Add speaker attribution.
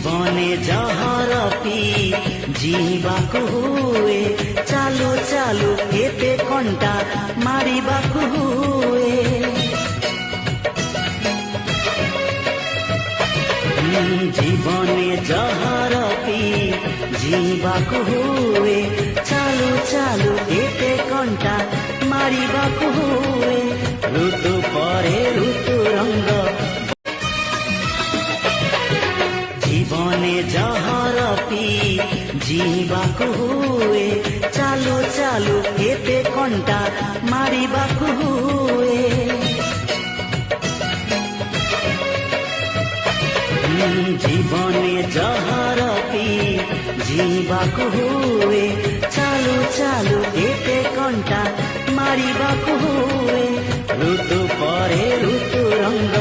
Speaker 1: জীবনে জহর পি জিବାକୁ ହୁଏ ଚାଲୁ ଚାଲୁ ଏତେ କଣ୍ଟା ମାରିବାକୁ ହୁଏ। জীবনে জহর পি জিବାକୁ ହୁଏ ଚାଲୁ ଚାଲୁ ଏତେ କଣ୍ଟା ମାରିବାକୁ ହୁଏ। ଋତୁ ପରେ ଋତୁ ରଙ୍ଗ জীবনে জহর পি জিବାକୁ ହୁଏ চালু চালু এতে কণ্টা মারিବାକୁ ହୁଏ। জীবনে জহর পি জিବାକୁ ହୁଏ চালু চালু এতে কণ্টা মারিବାକୁ ହୁଏ। ঋতু ପରେ ଋତু রঙ্গ